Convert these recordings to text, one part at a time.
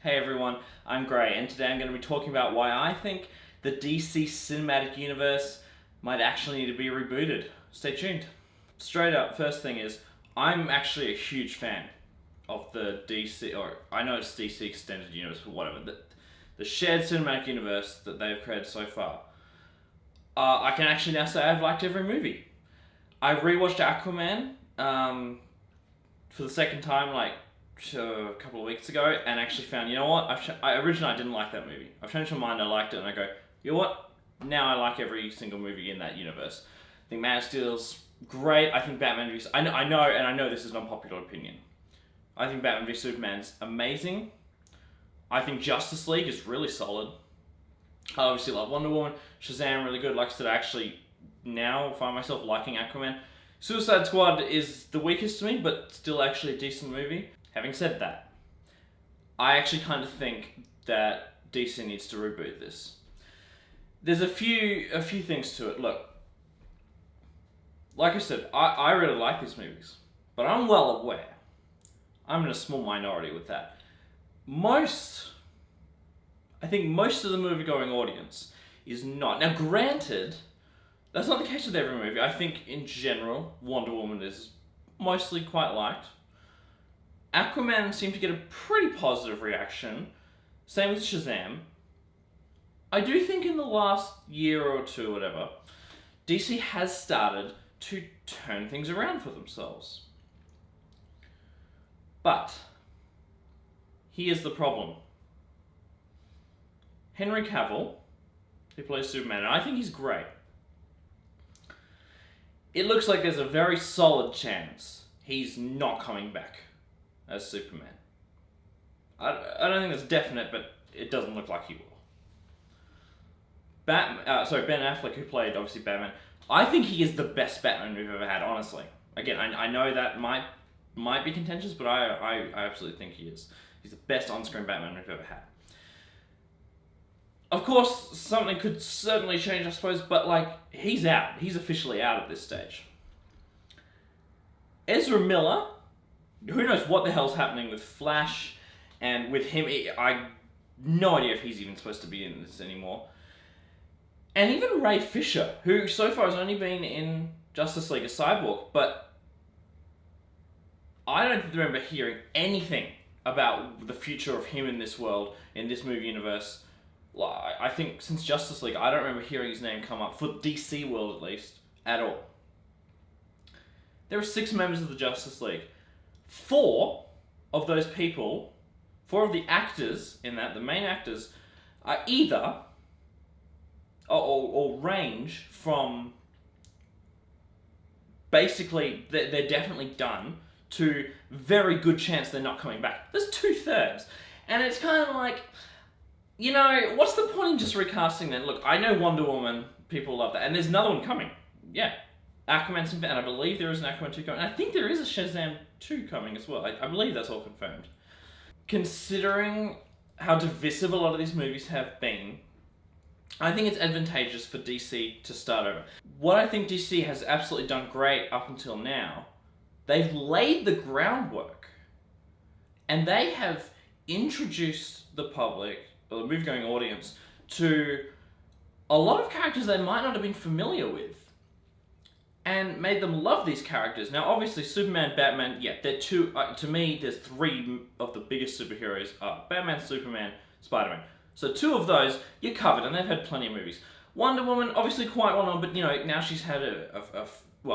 Hey everyone, I'm Gray, and today I'm going to be talking about why I think the DC Cinematic Universe might actually need to be rebooted. Stay tuned. Straight up, first thing is, I'm actually a huge fan of the DC, or I know it's DC Extended Universe, but whatever, the shared cinematic universe that they've created so far. I can actually now say I've liked every movie. I rewatched Aquaman for the second time, a couple of weeks ago, and actually found, you know what, originally I didn't like that movie. I've changed my mind, I liked it, and I go, you know what, now I like every single movie in that universe. I think Man of Steel's great. I think Batman v... I know this is an unpopular opinion. I think Batman v Superman's amazing. I think Justice League is really solid. I obviously love Wonder Woman. Shazam, really good. Like I said, I actually now find myself liking Aquaman. Suicide Squad is the weakest to me, but still actually a decent movie. Having said that, I actually kind of think that DC needs to reboot this. There's a few things to it. Look, like I said, I really like these movies, but I'm well aware I'm in a small minority with that. I think most of the movie-going audience is not. Now, granted, that's not the case with every movie. I think, in general, Wonder Woman is mostly quite liked. Aquaman seemed to get a pretty positive reaction. Same with Shazam. I do think in the last year or two, whatever, DC has started to turn things around for themselves. But here's the problem. Henry Cavill, who plays Superman, and I think he's great. It looks like there's a very solid chance he's not coming back as Superman. I don't think that's definite, but it doesn't look like he will. Ben Affleck, who played, obviously, Batman, I think he is the best Batman we've ever had, honestly. Again, I know that might be contentious, but I absolutely think he is. He's the best on-screen Batman we've ever had. Of course, something could certainly change, I suppose, but, he's out. He's officially out at this stage. Ezra Miller, who knows what the hell's happening with Flash, and with him, I no idea if he's even supposed to be in this anymore. And even Ray Fisher, who so far has only been in Justice League as Cyborg, but I don't remember hearing anything about the future of him in this world, in this movie universe. I think since Justice League, I don't remember hearing his name come up, for DC world at least, at all. There are 6 members of the Justice League. 4 of those people, 4 of the actors in that, the main actors, are either, or range from, basically, they're definitely done, to very good chance they're not coming back. There's 2/3. And it's kind of like, you know, what's the point in just recasting then? Look, I know Wonder Woman, people love that, and there's another one coming. Yeah. Aquaman's in, and I believe there is an Aquaman 2 coming. And I think there is a Shazam 2 coming as well. I believe that's all confirmed. Considering how divisive a lot of these movies have been, I think it's advantageous for DC to start over. What I think DC has absolutely done great up until now, they've laid the groundwork, and they have introduced the public, or the movie-going audience, to a lot of characters they might not have been familiar with, and made them love these characters. Now, obviously, Superman, Batman, yeah, they're two, to me, there's 3 of the biggest superheroes, Batman, Superman, Spider-Man. So 2 of those, you're covered, and they've had plenty of movies. Wonder Woman, obviously quite well known, but, you know, now she's had she's going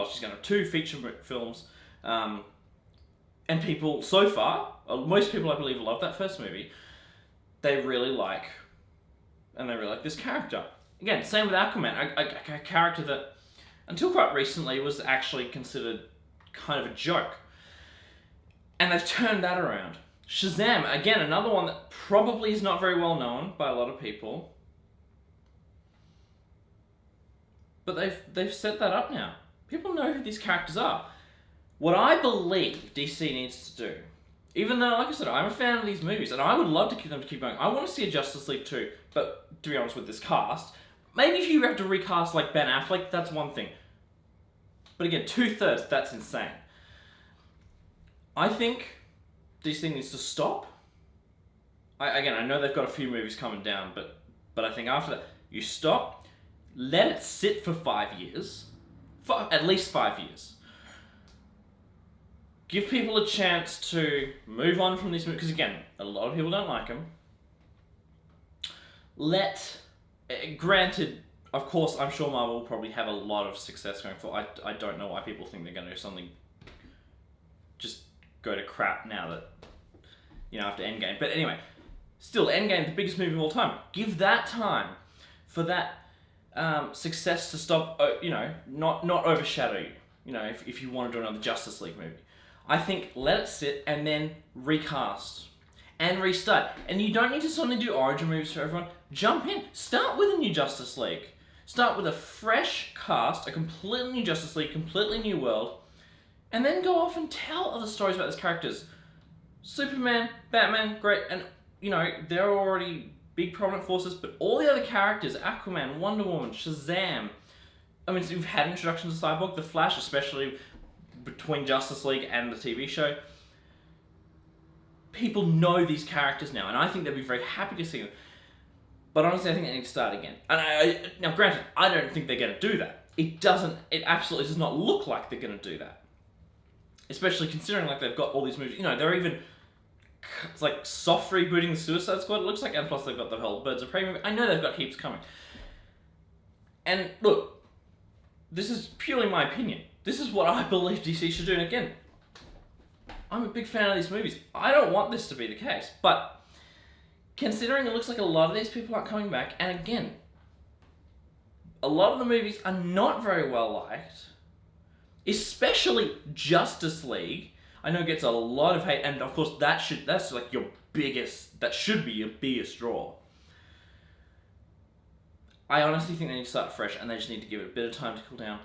to have 2 feature films, and people, so far, most people, I believe, love that first movie. They really like this character. Again, same with Aquaman, a character that, until quite recently, was actually considered kind of a joke. And they've turned that around. Shazam, again, another one that probably is not very well known by a lot of people. But they've set that up now. People know who these characters are. What I believe DC needs to do, even though, like I said, I'm a fan of these movies, and I would love to keep them to keep going. I want to see a Justice League 2, but to be honest with this cast, maybe if you have to recast like Ben Affleck, that's one thing. But again, 2/3, that's insane. I think DC needs to stop I know they've got a few movies coming down, but I think after that, you stop, let it sit for 5 years, for at least 5 years. Give people a chance to move on from these movies, because again, a lot of people don't like them. Granted, of course, I'm sure Marvel will probably have a lot of success going forward. I don't know why people think they're going to do something just go to crap now that, after Endgame. But anyway, still, Endgame, the biggest movie of all time. Give that time for that success to stop, not overshadow you. If you want to do another Justice League movie. I think let it sit and then recast and restart. And you don't need to suddenly do origin movies for everyone. Jump in. Start with a new Justice League. Start with a fresh cast, a completely new Justice League, completely new world, and then go off and tell other stories about those characters. Superman, Batman, great, and they're already big prominent forces, but all the other characters, Aquaman, Wonder Woman, Shazam, so we've had introductions to Cyborg, The Flash, especially between Justice League and the TV show. People know these characters now, and I think they'd be very happy to see them. But honestly, I think they need to start again. And now, granted, I don't think they're going to do that. It absolutely does not look like they're going to do that. Especially considering they've got all these movies. They're even soft rebooting the Suicide Squad, it looks like, and plus they've got the whole Birds of Prey movie. I know they've got heaps coming. And look, this is purely my opinion. This is what I believe DC should do. And again, I'm a big fan of these movies. I don't want this to be the case, but considering it looks like a lot of these people aren't coming back, and again, a lot of the movies are not very well liked, especially Justice League. I know it gets a lot of hate, and of course that should be your biggest draw. I honestly think they need to start fresh, and they just need to give it a bit of time to cool down.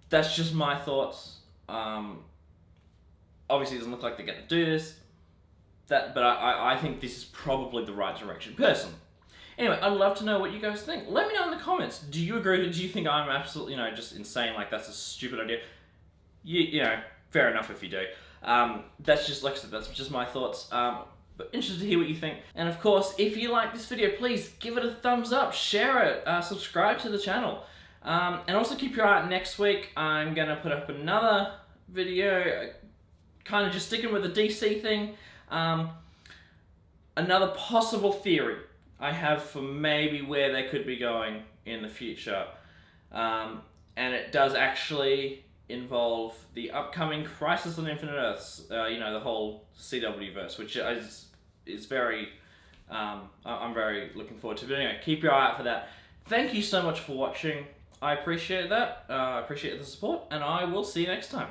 That's just my thoughts. Obviously, it doesn't look like they're going to do this. But I think this is probably the right direction, personally. Anyway, I'd love to know what you guys think. Let me know in the comments. Do you agree? Do you think I'm absolutely, just insane? That's a stupid idea. Fair enough if you do. That's just, like I said, that's just my thoughts. But interested to hear what you think. And of course, if you like this video, please give it a thumbs up, share it, subscribe to the channel. And also keep your eye out next week. I'm going to put up another video, kind of just sticking with the DC thing. Another possible theory I have for maybe where they could be going in the future. And it does actually involve the upcoming Crisis on Infinite Earths, the whole CW verse, which is very, I'm very looking forward to. But anyway, keep your eye out for that. Thank you so much for watching. I appreciate that. I appreciate the support, and I will see you next time.